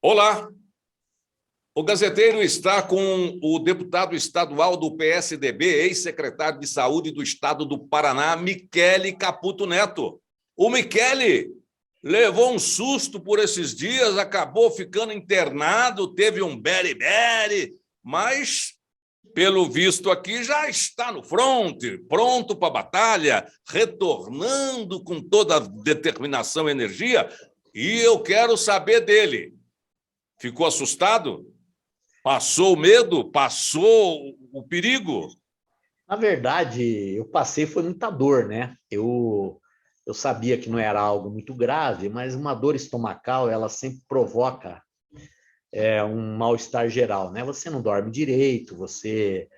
Olá, o Gazeteiro está com o deputado estadual do PSDB, ex-secretário de Saúde do Estado do Paraná, Michele Caputo Neto. O Michele levou um susto por esses dias, acabou ficando internado, teve um bere-bere, mas, pelo visto aqui, já está no fronte, pronto para a batalha, retornando com toda a determinação e energia, e eu quero saber dele. Ficou assustado? Passou o medo? Passou o perigo? Na verdade, eu passei foi muita dor, né? Eu sabia que não era algo muito grave, mas uma dor estomacal, ela sempre provoca um mal-estar geral, né? Você não dorme direito, você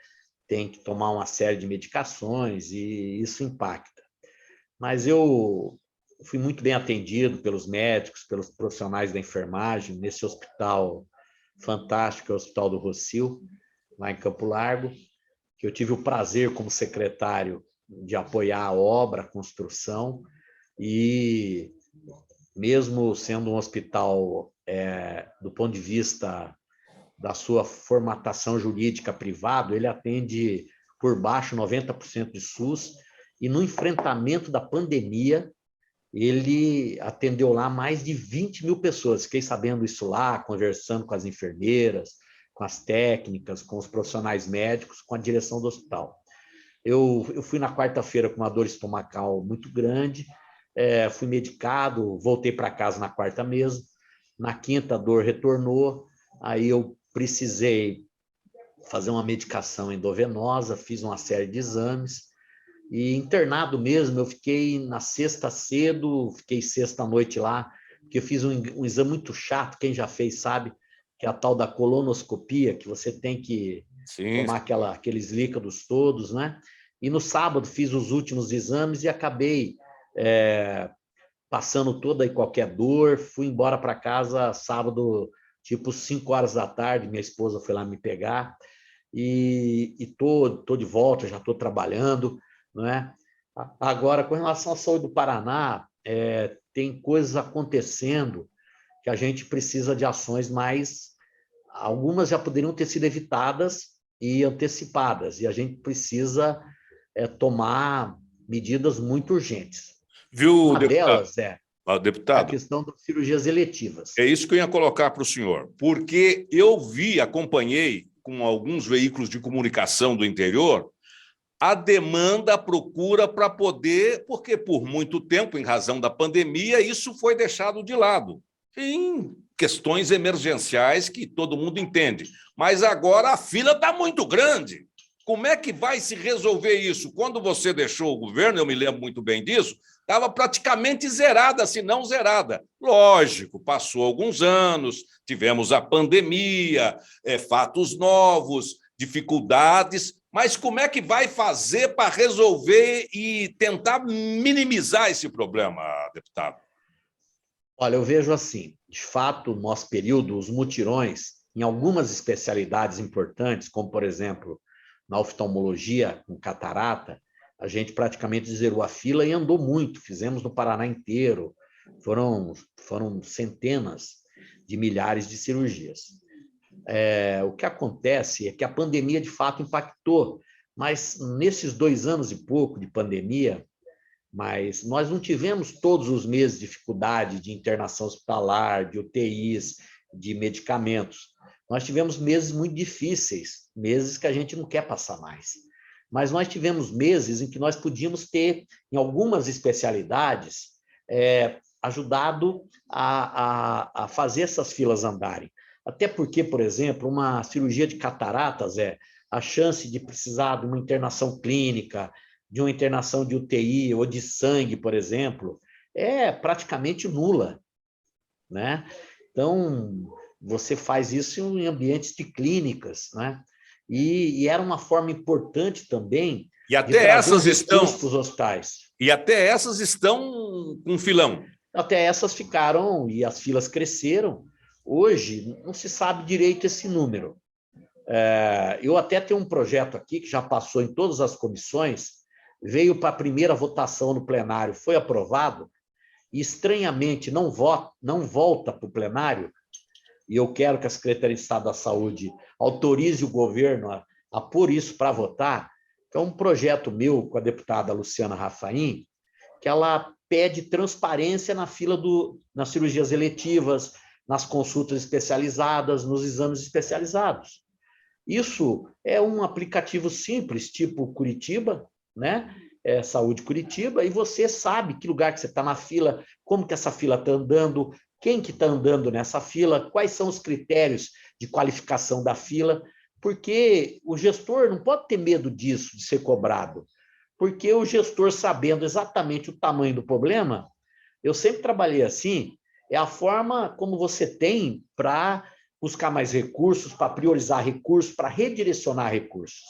tem que tomar uma série de medicações e isso impacta. Mas eu fui muito bem atendido pelos médicos, pelos profissionais da enfermagem, nesse hospital fantástico, que é o Hospital do Rossio, lá em Campo Largo, que eu tive o prazer, como secretário, de apoiar a obra, a construção, e mesmo sendo um hospital, do ponto de vista da sua formatação jurídica privado, ele atende por baixo 90% de SUS, e no enfrentamento da pandemia, ele atendeu lá mais de 20 mil pessoas. Fiquei sabendo isso lá, conversando com as enfermeiras, com as técnicas, com os profissionais médicos, com a direção do hospital. Eu fui na quarta-feira com uma dor estomacal muito grande, fui medicado, voltei para casa na quarta mesmo. Na quinta, a dor retornou, aí eu precisei fazer uma medicação endovenosa, fiz uma série de exames, e internado mesmo, eu fiquei na sexta cedo, fiquei sexta à noite lá, porque eu fiz um exame muito chato, quem já fez sabe, que é a tal da colonoscopia, que você tem que Sim. tomar aqueles líquidos todos, né? E no sábado fiz os últimos exames e acabei passando toda e qualquer dor, fui embora para casa sábado, tipo 5 horas da tarde, minha esposa foi lá me pegar, e tô de volta, já estou trabalhando, não é? Agora, com relação à saúde do Paraná, tem coisas acontecendo que a gente precisa de ações mais. Algumas já poderiam ter sido evitadas e antecipadas, e a gente precisa tomar medidas muito urgentes. Viu, Uma deputado? delas é a Deputado, questão das cirurgias eletivas. é isso que eu ia colocar para o senhor, porque eu vi, acompanhei com alguns veículos de comunicação do interior a demanda, a procura para poder, porque por muito tempo, em razão da pandemia, isso foi deixado de lado, em questões emergenciais que todo mundo entende. Mas agora a fila está muito grande. Como é que vai se resolver isso? Quando você deixou o governo, eu me lembro muito bem disso, estava praticamente zerada, se não zerada. Lógico, passou alguns anos, tivemos a pandemia, fatos novos, dificuldades, mas como é que vai fazer para resolver e tentar minimizar esse problema, deputado? Olha, eu vejo assim, de fato, no nosso período, os mutirões, em algumas especialidades importantes, como, por exemplo, na oftalmologia, com catarata, a gente praticamente zerou a fila e andou muito, fizemos no Paraná inteiro, foram centenas de milhares de cirurgias. O que acontece é que a pandemia, de fato, impactou, mas nesses 2 anos e pouco de pandemia, mas nós não tivemos todos os meses dificuldade de internação hospitalar, de UTIs, de medicamentos. Nós tivemos meses muito difíceis, meses que a gente não quer passar mais. Mas nós tivemos meses em que nós podíamos ter, em algumas especialidades, ajudado a fazer essas filas andarem. Até porque, por exemplo, uma cirurgia de cataratas, a chance de precisar de uma internação clínica, de uma internação de UTI ou de sangue, por exemplo, é praticamente nula, né? Então, você faz isso em ambientes de clínicas, né? E era uma forma importante também E de até trazer um essas estão, recurso para os hospitais. e até essas estão com filão. Até essas ficaram, e as filas cresceram. Hoje, não se sabe direito esse número. Eu até tenho um projeto aqui que já passou em todas as comissões, veio para a primeira votação no plenário, foi aprovado, e estranhamente não volta para o plenário, e eu quero que a Secretaria de Estado da Saúde autorize o governo a pôr isso para votar, que é um projeto meu com a deputada Luciana Rafaim, que ela pede transparência na fila nas cirurgias eletivas, nas consultas especializadas, nos exames especializados. Isso é um aplicativo simples, tipo Curitiba, né? Saúde Curitiba, e você sabe que lugar que você está na fila, como que essa fila está andando, quem que está andando nessa fila, quais são os critérios de qualificação da fila, porque o gestor não pode ter medo disso, de ser cobrado, porque o gestor, sabendo exatamente o tamanho do problema, eu sempre trabalhei assim, é a forma como você tem para buscar mais recursos, para priorizar recursos, para redirecionar recursos.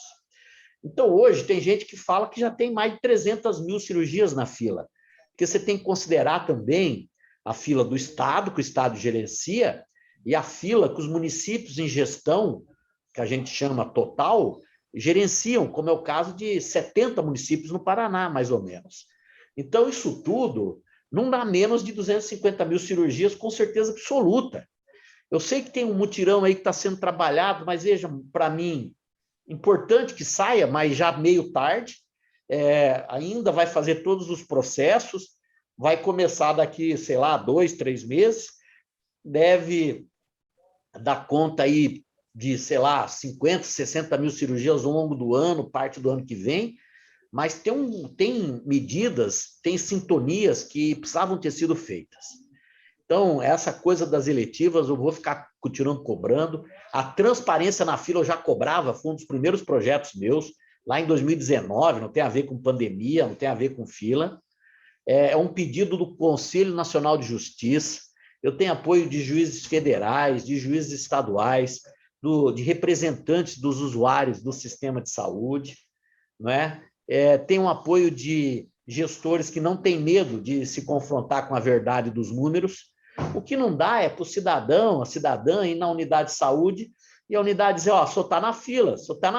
Então, hoje, tem gente que fala que já tem mais de 300 mil cirurgias na fila, porque você tem que considerar também a fila do Estado, que o Estado gerencia, e a fila que os municípios em gestão, que a gente chama total, gerenciam, como é o caso de 70 municípios no Paraná, mais ou menos. Então, isso tudo não dá menos de 250 mil cirurgias, com certeza absoluta. Eu sei que tem um mutirão aí que está sendo trabalhado, mas veja, para mim, importante que saia, mas já meio tarde, ainda vai fazer todos os processos, vai começar daqui, sei lá, 2, 3 meses, deve dar conta aí de, sei lá, 50, 60 mil cirurgias ao longo do ano, parte do ano que vem, mas tem medidas, tem sintonias que precisavam ter sido feitas. Então, essa coisa das eletivas, eu vou ficar continuando cobrando. A transparência na fila eu já cobrava, foi um dos primeiros projetos meus, lá em 2019, não tem a ver com pandemia, não tem a ver com fila. É um pedido do Conselho Nacional de Justiça. Eu tenho apoio de juízes federais, de juízes estaduais, de representantes dos usuários do sistema de saúde, não é? Tem um apoio de gestores que não têm medo de se confrontar com a verdade dos números. O que não dá é para o cidadão, a cidadã ir na unidade de saúde e a unidade dizer, ó, só está na fila, está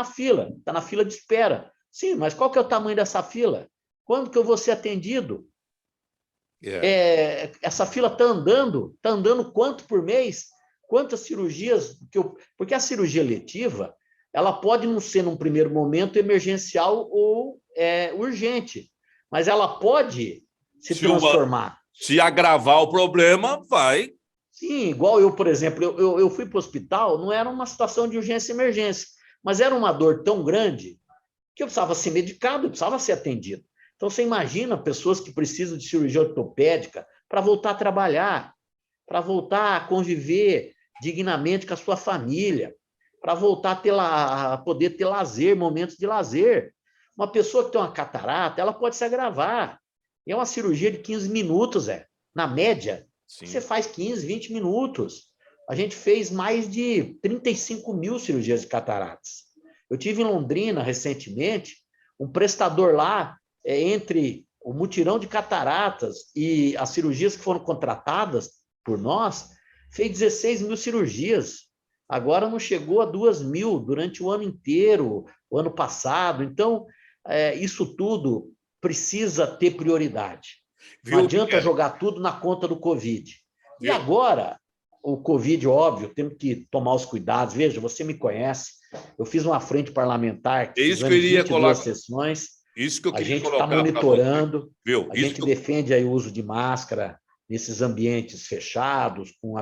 na fila de espera. Sim, mas qual que é o tamanho dessa fila? Quando que eu vou ser atendido? Essa fila está andando quanto por mês? Quantas cirurgias? Porque a cirurgia letiva, ela pode não ser, num primeiro momento, emergencial ou urgente, mas ela pode se transformar. Se agravar o problema, vai. Sim, igual eu, por exemplo, eu fui para o hospital, não era uma situação de urgência e emergência, mas era uma dor tão grande que eu precisava ser medicado, eu precisava ser atendido. Então, você imagina pessoas que precisam de cirurgia ortopédica para voltar a trabalhar, para voltar a conviver dignamente com a sua família, para voltar a poder ter lazer, momentos de lazer. Uma pessoa que tem uma catarata, ela pode se agravar. E é uma cirurgia de 15 minutos, na média. Sim. Você faz 15, 20 minutos. A gente fez mais de 35 mil cirurgias de cataratas. Eu tive em Londrina, recentemente, um prestador lá, entre o mutirão de cataratas e as cirurgias que foram contratadas por nós, fez 16 mil cirurgias. Agora não chegou a 2 mil durante o ano inteiro, o ano passado. Então, isso tudo precisa ter prioridade. Não adianta jogar tudo na conta do Covid. E agora, o Covid, óbvio, temos que tomar os cuidados. Veja, você me conhece, eu fiz uma frente parlamentar, isso que eu iria 22 colocar. sessões, Isso que eu a gente está monitorando, a gente defende aí o uso de máscara nesses ambientes fechados, com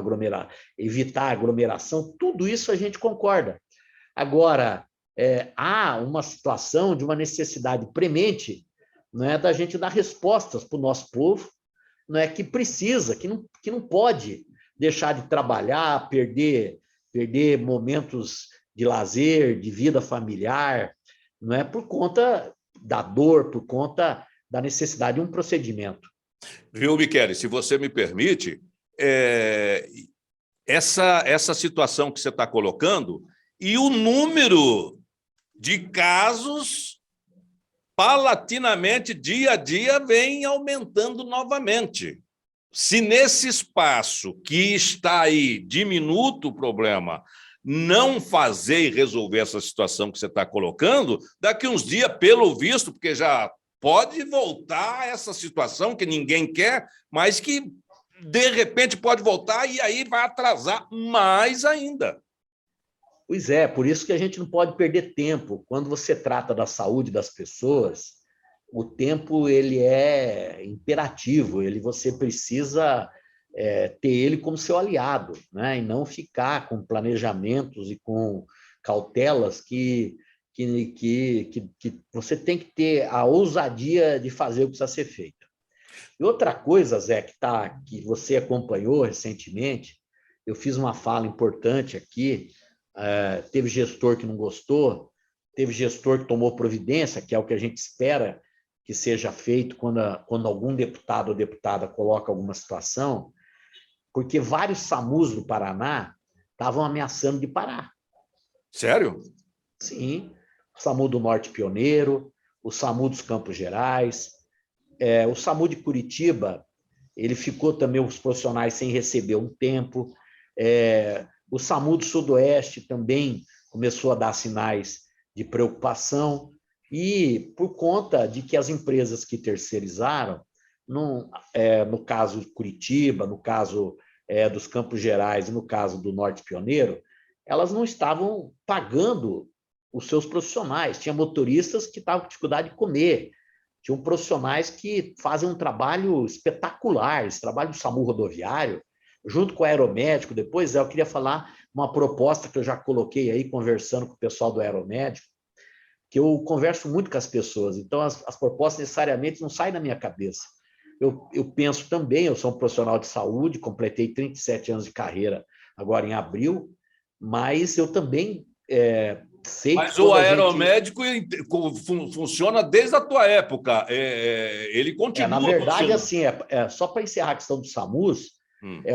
evitar aglomeração, tudo isso a gente concorda. Agora, há uma situação de uma necessidade premente, não é, da gente dar respostas para o nosso povo, não é, que precisa, que não pode deixar de trabalhar, perder momentos de lazer, de vida familiar, não é, por conta da dor, por conta da necessidade de um procedimento. Viu, Michele, se você me permite, essa situação que você está colocando e o número de casos paulatinamente, dia a dia, vem aumentando novamente. Se nesse espaço que está aí diminuto o problema, não fazer e resolver essa situação que você está colocando, daqui uns dias, pelo visto, porque já pode voltar a essa situação que ninguém quer, mas que de repente pode voltar e aí vai atrasar mais ainda. Pois é, por isso que a gente não pode perder tempo. Quando você trata da saúde das pessoas, o tempo ele é imperativo, você precisa ter ele como seu aliado, né? E não ficar com planejamentos e com cautelas que você tem que ter a ousadia de fazer o que precisa ser feito. E outra coisa, Zé, que você acompanhou recentemente, eu fiz uma fala importante aqui, teve gestor que não gostou, teve gestor que tomou providência, que é o que a gente espera que seja feito quando algum deputado ou deputada coloca alguma situação, porque vários SAMUs do Paraná estavam ameaçando de parar. Sério? Sim, o SAMU do Norte Pioneiro, o SAMU dos Campos Gerais, o SAMU de Curitiba, ele ficou também os profissionais sem receber um tempo, o SAMU do Sudoeste também começou a dar sinais de preocupação, e por conta de que as empresas que terceirizaram, no caso de Curitiba, no caso dos Campos Gerais e no caso do Norte Pioneiro, elas não estavam pagando os seus profissionais. Tinha motoristas que estavam com dificuldade de comer, tinham profissionais que fazem um trabalho espetacular, esse trabalho do SAMU rodoviário, junto com o aeromédico. Depois, eu queria falar uma proposta que eu já coloquei aí, conversando com o pessoal do aeromédico, que eu converso muito com as pessoas, então as propostas necessariamente não saem da minha cabeça. Eu penso também, eu sou um profissional de saúde, completei 37 anos de carreira agora em abril, mas eu também sei Mas que o quando a aeromédico funciona desde a tua época. Ele na continua verdade, funcionando. assim, só para encerrar a questão do SAMUS,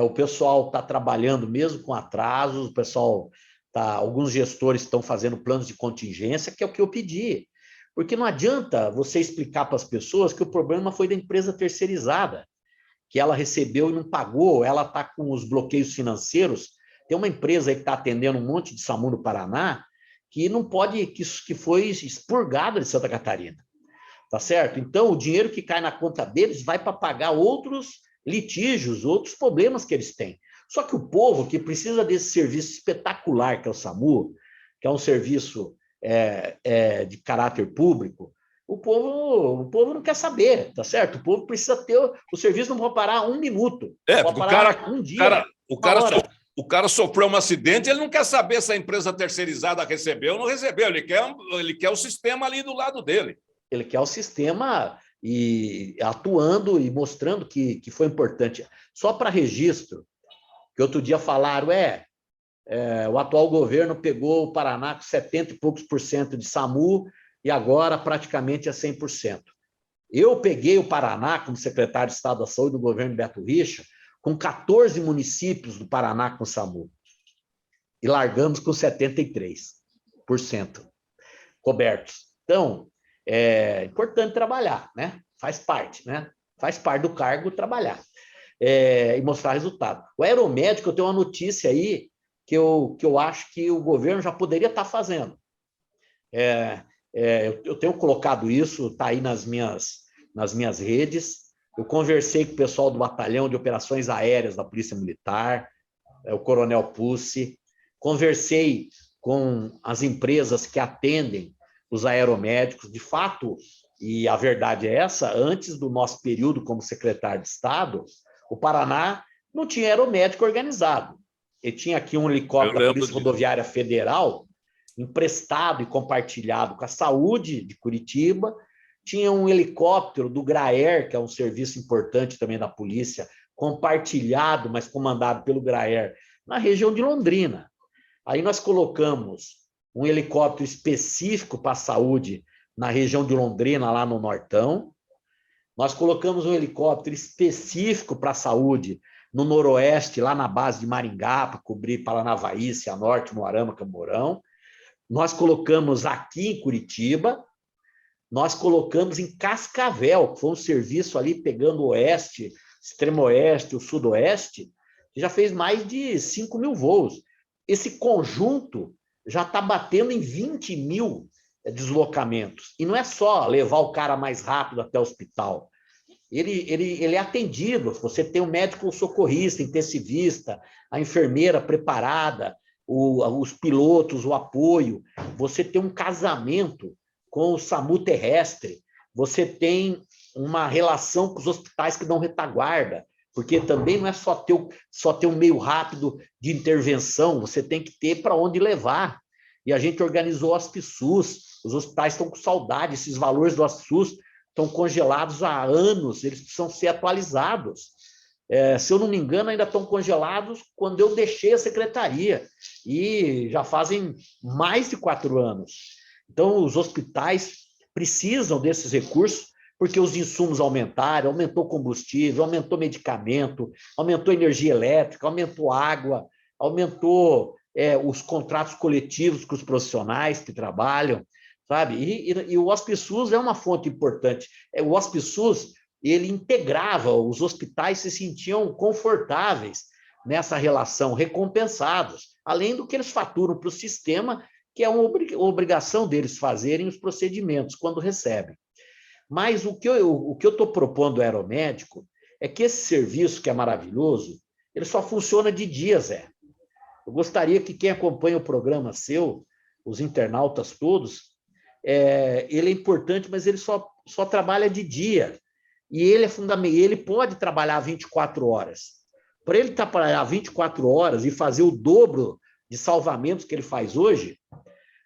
o pessoal está trabalhando mesmo com atrasos, o pessoal alguns gestores estão fazendo planos de contingência, que é o que eu pedi. Porque não adianta você explicar para as pessoas que o problema foi da empresa terceirizada, que ela recebeu e não pagou, ela está com os bloqueios financeiros. Tem uma empresa aí que está atendendo um monte de SAMU no Paraná, que não pode, que foi expurgada de Santa Catarina. Tá certo? Então, o dinheiro que cai na conta deles vai para pagar outros litígios, outros problemas que eles têm. Só que o povo que precisa desse serviço espetacular que é o SAMU, que é um serviço de caráter público, o povo não quer saber, tá certo? O povo precisa ter o serviço, não pode parar um minuto, pode Porque parar um dia, uma hora. O cara sofreu um acidente, ele não quer saber se a empresa terceirizada recebeu ou não recebeu, ele quer o sistema ali do lado dele. Ele quer o sistema e atuando e mostrando que foi importante. Só para registro, que outro dia falaram, o atual governo pegou o Paraná com 70 e poucos por cento de SAMU e agora praticamente é 100%. Eu peguei o Paraná como secretário de Estado da Saúde do governo Beto Richa, com 14 municípios do Paraná com SAMU. E largamos com 73% cobertos. Então, é importante trabalhar, né? Faz parte, né? Faz parte do cargo trabalhar e mostrar resultado. O aeromédico, eu tenho uma notícia aí que eu acho que o governo já poderia estar fazendo. Eu tenho colocado isso, está aí nas minhas redes. Eu conversei com o pessoal do Batalhão de Operações Aéreas da Polícia Militar, o Coronel Pussi, conversei com as empresas que atendem os aeromédicos, de fato, e a verdade é essa, antes do nosso período como secretário de Estado, o Paraná não tinha aeromédico organizado. Ele tinha aqui um helicóptero da Polícia Rodoviária Federal, emprestado e compartilhado com a Saúde de Curitiba, tinha um helicóptero do GRAER, que é um serviço importante também da polícia, compartilhado, mas comandado pelo GRAER, na região de Londrina. Aí nós colocamos um helicóptero específico para a saúde na região de Londrina, lá no Nortão. Nós colocamos um helicóptero específico para a saúde no Noroeste, lá na base de Maringá, para cobrir Paranavaí, Cianorte, Moarama, Camorão. Nós colocamos aqui em Curitiba, nós colocamos em Cascavel, que foi um serviço ali pegando o oeste, extremo oeste, o sudoeste, que já fez mais de 5 mil voos. Esse conjunto já está batendo em 20 mil deslocamentos. E não é só levar o cara mais rápido até o hospital. ele é atendido. Você tem um médico socorrista, intensivista, a enfermeira preparada, os pilotos, o apoio. Você tem um casamento com o SAMU terrestre. Você tem uma relação com os hospitais que dão retaguarda, porque também não é só ter um meio rápido de intervenção, você tem que ter para onde levar. E a gente organizou o HospiSUS, os hospitais estão com saudade, esses valores do HospiSUS estão congelados há anos, eles precisam ser atualizados. Se eu não me engano, ainda estão congelados quando eu deixei a secretaria, e já fazem mais de 4 anos. Então, os hospitais precisam desses recursos, porque os insumos aumentaram, aumentou combustível, aumentou medicamento, aumentou energia elétrica, aumentou água, aumentou os contratos coletivos com os profissionais que trabalham, sabe? E o HospiSUS é uma fonte importante. O HospiSUS, ele integrava, os hospitais se sentiam confortáveis nessa relação, recompensados, além do que eles faturam para o sistema, que é uma obrigação deles fazerem os procedimentos quando recebem. Mas o que eu estou propondo ao aeromédico é que esse serviço, que é maravilhoso, ele só funciona de dia, Zé. Eu gostaria que quem acompanha o programa seu, os internautas todos, ele é importante, mas ele só trabalha de dia. E ele é fundamental, ele pode trabalhar 24 horas. Para ele trabalhar 24 horas e fazer o dobro de salvamentos que ele faz hoje,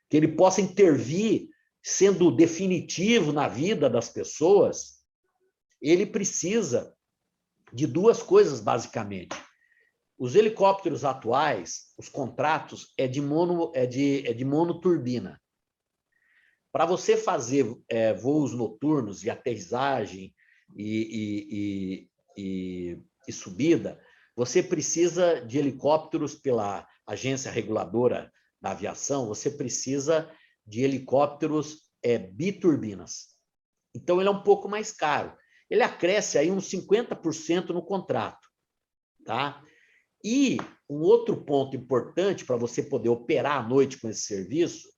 que ele possa intervir sendo definitivo na vida das pessoas, ele precisa de 2 coisas, basicamente. Os helicópteros atuais, os contratos, é de monoturbina. Para você fazer voos noturnos e aterrissagem e subida, você precisa de helicópteros pela Agência Reguladora da Aviação, você precisa de helicópteros biturbinas. Então, ele é um pouco mais caro. Ele acresce aí uns 50% no contrato, tá? E um outro ponto importante para você poder operar à noite com esse serviço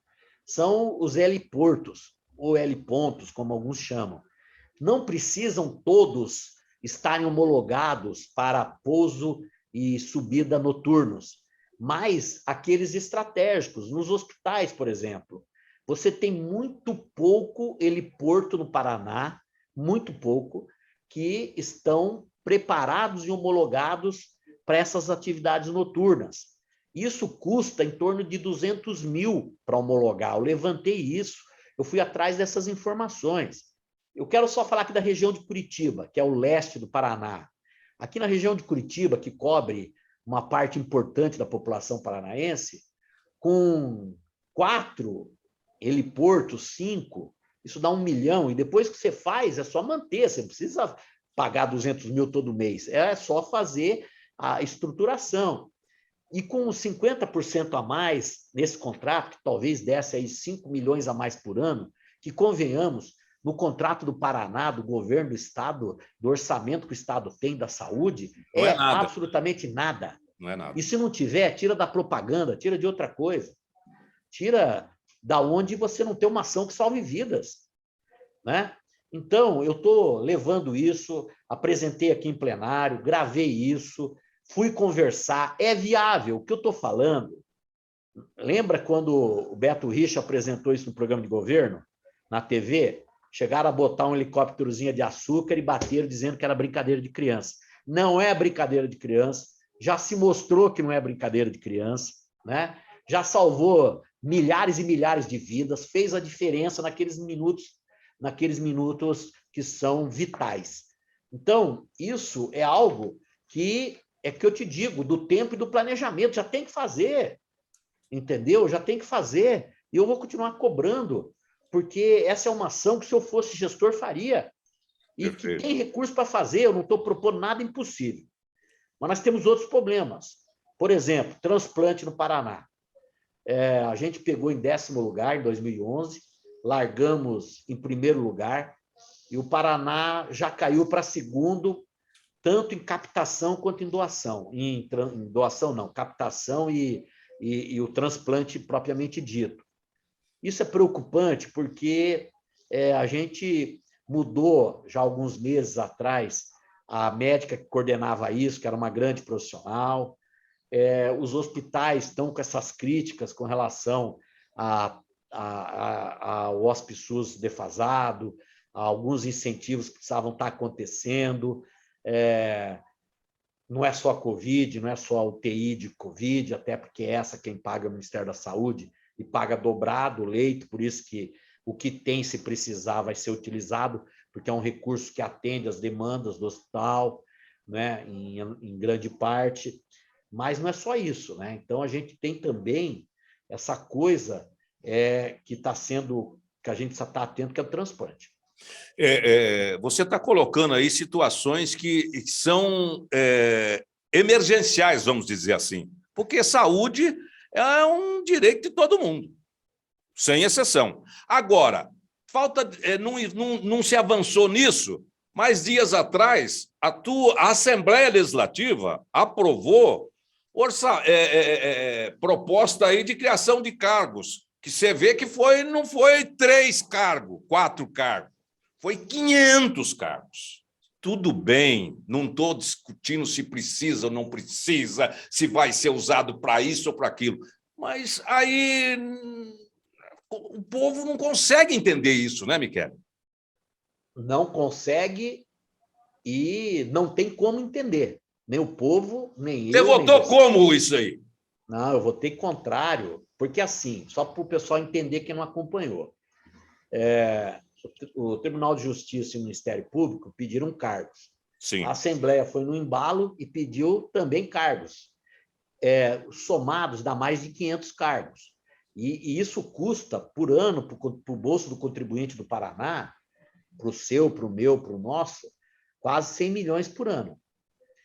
são os heliportos, ou helipontos, como alguns chamam. Não precisam todos estarem homologados para pouso e subida noturnos, mas aqueles estratégicos, nos hospitais, por exemplo. Você tem muito pouco heliporto no Paraná, muito pouco, que estão preparados e homologados para essas atividades noturnas. Isso custa em torno de 200 mil para homologar. Eu levantei isso, eu fui atrás dessas informações. Eu quero só falar aqui da região de Curitiba, que é o leste do Paraná. Aqui na região de Curitiba, que cobre uma parte importante da população paranaense, com 4 heliportos, 5, isso dá 1 milhão, e depois que você faz, é só manter, você não precisa pagar 200 mil todo mês, é só fazer a estruturação. E com 50% a mais nesse contrato, que talvez desse aí 5 milhões a mais por ano, que convenhamos, no contrato do Paraná, do governo do Estado, do orçamento que o Estado tem da saúde, é nada. Absolutamente nada. Não é nada. E se não tiver, tira da propaganda, tira de outra coisa. Tira da onde você não tem uma ação que salve vidas, né? Então, eu estou levando isso, apresentei aqui em plenário, gravei isso, fui conversar, é viável. O que eu estou falando, lembra quando o Beto Richa apresentou isso no programa de governo, na TV? Chegaram a botar um helicópterozinho de açúcar e bateram dizendo que era brincadeira de criança. Não é brincadeira de criança, já se mostrou que não é brincadeira de criança, né? Já salvou milhares e milhares de vidas, fez a diferença naqueles minutos que são vitais. Então, isso é algo que eu te digo, do tempo e do planejamento, já tem que fazer, entendeu? Já tem que fazer, e eu vou continuar cobrando, porque essa é uma ação que, se eu fosse gestor, faria, e que tem recurso para fazer, eu não estou propondo nada impossível. Mas nós temos outros problemas. Por exemplo, transplante no Paraná. A gente pegou em 10º lugar em 2011, largamos em 1º lugar, e o Paraná já caiu para 2º, tanto em captação quanto em doação. Em doação, não, captação e o transplante propriamente dito. Isso é preocupante porque a gente mudou já alguns meses atrás a médica que coordenava isso, que era uma grande profissional. Os hospitais estão com essas críticas com relação ao Hospice SUS defasado, a alguns incentivos que precisavam estar acontecendo. Não é só a Covid, não é só a UTI de Covid, até porque essa quem paga é o Ministério da Saúde e paga dobrado o leito, por isso que o que tem, se precisar, vai ser utilizado, porque é um recurso que atende às demandas do hospital, né, em grande parte, mas não é só isso, né? Então, a gente tem também essa coisa que está sendo, que a gente só está atento, que é o transplante. Você está colocando aí situações que são emergenciais, vamos dizer assim, porque saúde é um direito de todo mundo, sem exceção. Agora, não se avançou nisso, mas dias atrás a Assembleia Legislativa aprovou proposta aí de criação de cargos, que você vê que não foi 3 cargos, 4 cargos, foi 500 cargos. Tudo bem, não estou discutindo se precisa ou não precisa, se vai ser usado para isso ou para aquilo, mas aí o povo não consegue entender isso, né, Michele? Não consegue e não tem como entender. Nem o povo, nem Você eu, nem votou você. como isso aí? Não, eu votei contrário, porque assim, só para o pessoal entender quem não acompanhou. O Tribunal de Justiça e o Ministério Público pediram cargos. Sim. A Assembleia foi no embalo e pediu também cargos. Somados, dá mais de 500 cargos. E isso custa, por ano, para o bolso do contribuinte do Paraná, para o seu, para o meu, para o nosso, quase 100 milhões por ano.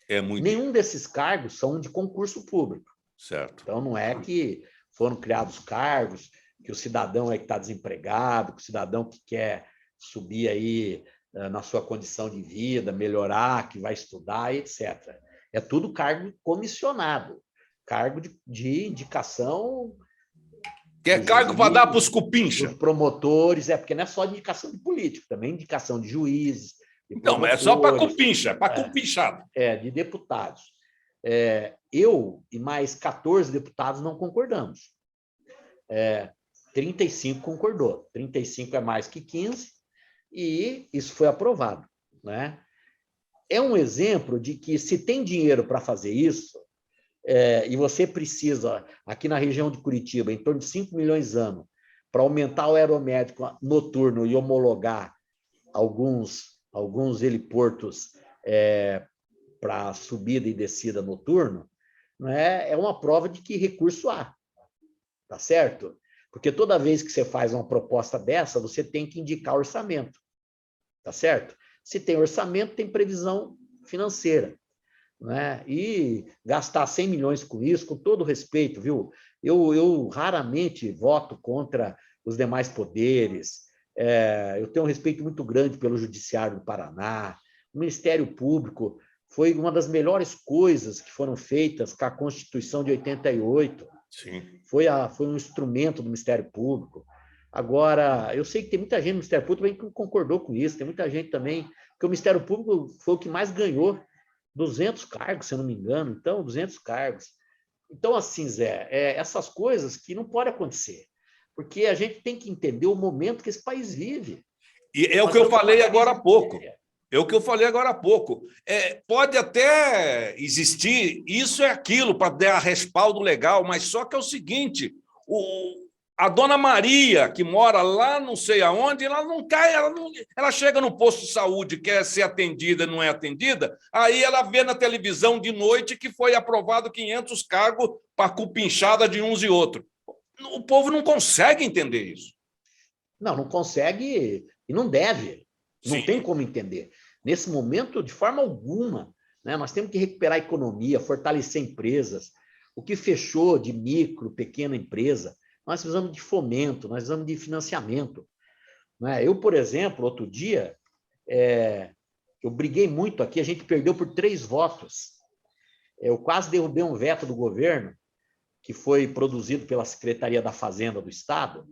É muito. Nenhum desses cargos são de concurso público. Certo. Então, não é que foram criados cargos, que o cidadão que está desempregado, que o cidadão que quer subir aí na sua condição de vida, melhorar, que vai estudar, etc. É tudo cargo comissionado, cargo de indicação. Que é cargo para dar para os cupincha. Os promotores, porque não é só indicação de político, também indicação de juízes. Não, é só para cupincha, é para cupinchado. De deputados. Eu e mais 14 deputados não concordamos. 35 concordou. 35 é mais que 15, e isso foi aprovado, né? É um exemplo de que, se tem dinheiro para fazer isso, e você precisa, aqui na região de Curitiba, em torno de 5 milhões ano, para aumentar o aeromédico noturno e homologar alguns heliportos para subida e descida noturno, né, é uma prova de que recurso há, tá certo? Porque toda vez que você faz uma proposta dessa, você tem que indicar orçamento, tá certo? Se tem orçamento, tem previsão financeira, né? E gastar 100 milhões com isso, com todo respeito, viu? Eu raramente voto contra os demais poderes. Eu tenho um respeito muito grande pelo Judiciário do Paraná. O Ministério Público foi uma das melhores coisas que foram feitas com a Constituição de 88. Sim. Foi um instrumento do Ministério Público. Agora, eu sei que tem muita gente no Ministério Público também que concordou com isso, tem muita gente também, porque o Ministério Público foi o que mais ganhou, 200 cargos, se eu não me engano, então, 200 cargos. Então, assim, Zé, essas coisas que não podem acontecer, porque a gente tem que entender o momento que esse país vive. E é o que eu falei agora há pouco. Pode até existir isso e aquilo para dar respaldo legal, mas só que é o seguinte, a dona Maria, que mora lá não sei aonde, ela chega no posto de saúde, quer ser atendida, não é atendida, aí ela vê na televisão de noite que foi aprovado 500 cargos para cupinchada de uns e outros. O povo não consegue entender isso. Não consegue e não deve. Não Sim. Tem como entender. Nesse momento, de forma alguma, né, nós temos que recuperar a economia, fortalecer empresas. O que fechou de micro, pequena empresa, nós precisamos de fomento, nós precisamos de financiamento. Né? Eu, por exemplo, outro dia, eu briguei muito aqui, a gente perdeu por 3 votos. Eu quase derrubei um veto do governo, que foi produzido pela Secretaria da Fazenda do Estado,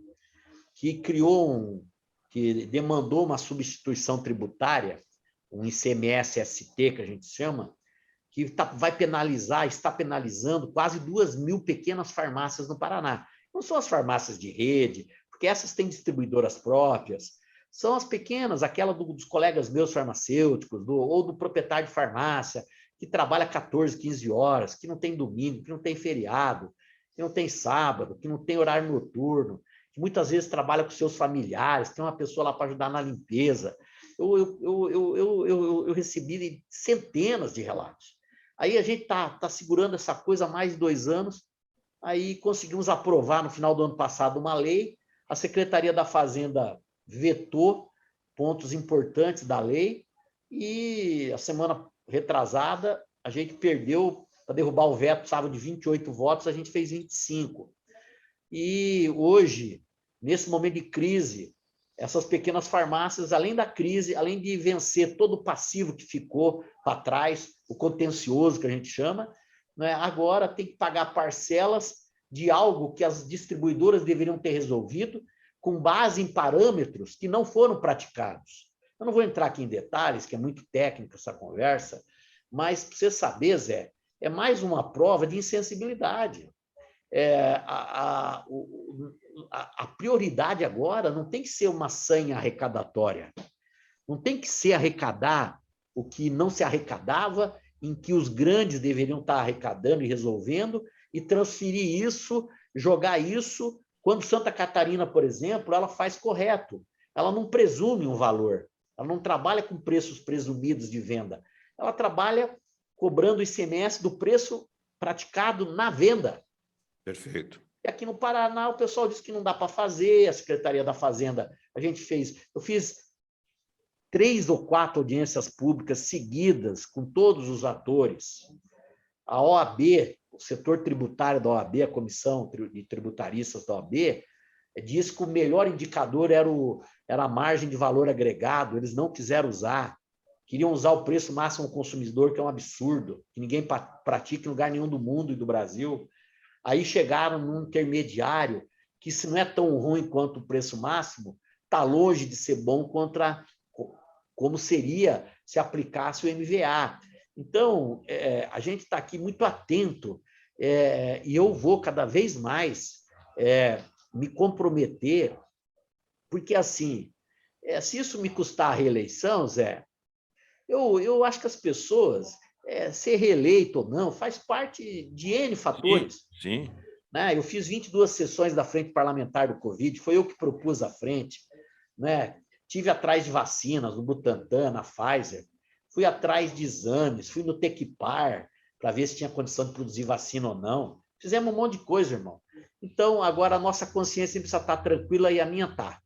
que criou que demandou uma substituição tributária, um ICMS-ST, que a gente chama, que vai penalizar, está penalizando quase 2.000 pequenas farmácias no Paraná. Não são as farmácias de rede, porque essas têm distribuidoras próprias, são as pequenas, aquela dos colegas meus farmacêuticos, ou do proprietário de farmácia, que trabalha 14, 15 horas, que não tem domingo, que não tem feriado, que não tem sábado, que não tem horário noturno, que muitas vezes trabalha com seus familiares, tem uma pessoa lá para ajudar na limpeza. Eu recebi centenas de relatos. Aí a gente está segurando essa coisa há mais de 2 anos, aí conseguimos aprovar no final do ano passado uma lei, a Secretaria da Fazenda vetou pontos importantes da lei e a semana retrasada a gente perdeu, para derrubar o veto, precisava de 28 votos, a gente fez 25. E hoje, nesse momento de crise, essas pequenas farmácias, além da crise, além de vencer todo o passivo que ficou para trás, o contencioso que a gente chama, né, agora tem que pagar parcelas de algo que as distribuidoras deveriam ter resolvido com base em parâmetros que não foram praticados. Eu não vou entrar aqui em detalhes, que é muito técnica essa conversa, mas para você saber, Zé, é mais uma prova de insensibilidade. A prioridade agora não tem que ser uma sanha arrecadatória, não tem que ser arrecadar o que não se arrecadava, em que os grandes deveriam estar arrecadando e resolvendo, e transferir isso, jogar isso, quando Santa Catarina, por exemplo, ela faz correto, ela não presume um valor, ela não trabalha com preços presumidos de venda, ela trabalha cobrando o ICMS do preço praticado na venda. Perfeito. E aqui no Paraná o pessoal disse que não dá para fazer, a Secretaria da Fazenda, eu fiz 3 ou 4 audiências públicas seguidas com todos os atores. A OAB, o setor tributário da OAB, a Comissão de Tributaristas da OAB, disse que o melhor indicador era a margem de valor agregado, eles não quiseram usar, queriam usar o preço máximo ao consumidor, que é um absurdo, que ninguém pratica em lugar nenhum do mundo e do Brasil. Aí chegaram num intermediário, que se não é tão ruim quanto o preço máximo, está longe de ser bom como seria se aplicasse o MVA. Então, a gente está aqui muito atento, e eu vou cada vez mais me comprometer, porque, assim, se isso me custar a reeleição, Zé, eu acho que as pessoas, ser reeleito ou não, faz parte de N fatores. Sim, sim. Né? Eu fiz 22 sessões da Frente Parlamentar do Covid, foi eu que propus a frente, né? Tive atrás de vacinas, no Butantan, na Pfizer, fui atrás de exames, fui no Tequipar, para ver se tinha condição de produzir vacina ou não. Fizemos um monte de coisa, irmão. Então, agora a nossa consciência precisa estar tranquila e a minha está.